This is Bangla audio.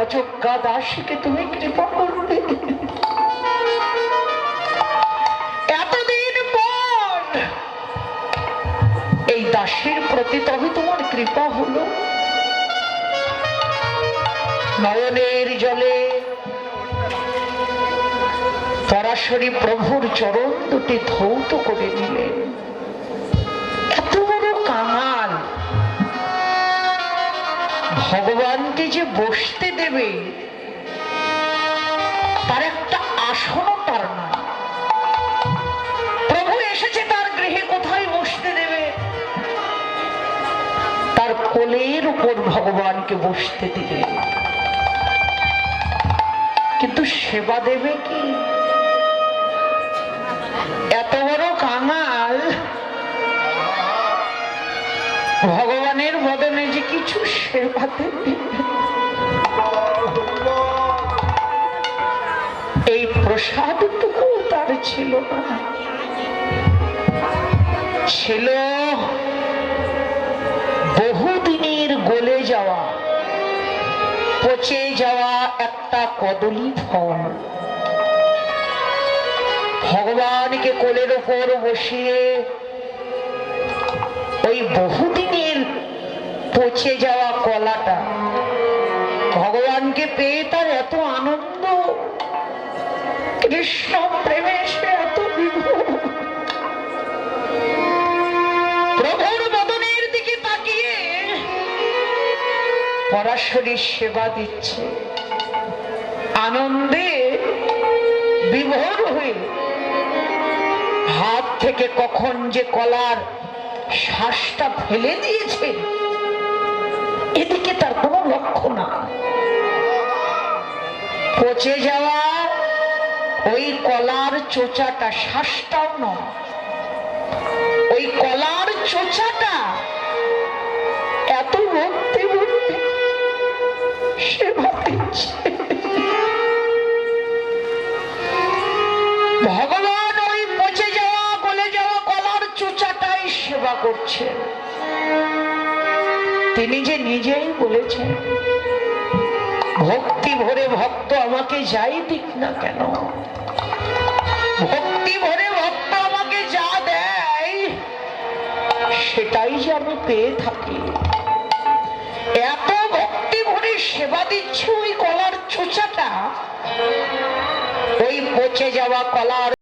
অযোগ্যা দাসীকে তুমি কৃপা করবে। এতদিন পর এই দাসীর প্রতি তবে তোমার কৃপা হলো। নয়নের জলে সরাসরি প্রভুর চরণ দুটি ধৌত করে দিলেন। এত বড় কাঙাল, ভগবানকে যে বসতে দেবে তার একটা আসনও তার নাই। প্রভু এসেছে তার গৃহে, কোথায় বসতে দেবে? তার কোলের উপর ভগবানকে বসতে দিবে, কিন্তু সেবা দেবে কি? এত বড় কাঙাল, ভগবানের বদনে যে কিছু সেবা দেবে এই প্রসাদটুকু তার ছিল না। ছিল বহুদিনের গলে যাওয়া, পচে যাওয়া একটা কদলী ফল। ভগবানকে কোলের উপর বসিয়ে ওই বহুদিনের পচে যাওয়া কলাটা ভগবানকে পেয়ে তার এত আনন্দ, কৃষ্ণ প্রেমে সে এত বিভোর, প্রভুর বদনের দিকে তাকিয়ে পরাশরী সেবা দিচ্ছে, আনন্দে বিভোর হয়ে হাত থেকে কখন যে কলার শ্বাসটা ফেলে দিয়েছে এদিকে তার কোনো লক্ষ্য না। পচে যাওয়া ওই কলার চোচাটা, শ্বাসটাও নয়, ওই কলার চোচাটা এত ভক্তি ভরে সেবা দিচ্ছে। ভগবান ওই পচে যাওয়া গলে যাওয়া কলার চোচাটাই সেবা করছেন। তিনি যে নিজেই বলেছেন, ভক্তি ভরে ভক্ত আমাকে যাই দিক না কেন, ভক্তি ভরে ভক্ত আমাকে যা দেয় সেটাই যে আমি পেয়ে থাকি। এত ভক্তি ভরে সেবা দিচ্ছে ওই কলার চোচাটা, ওই পচে যাওয়া কলার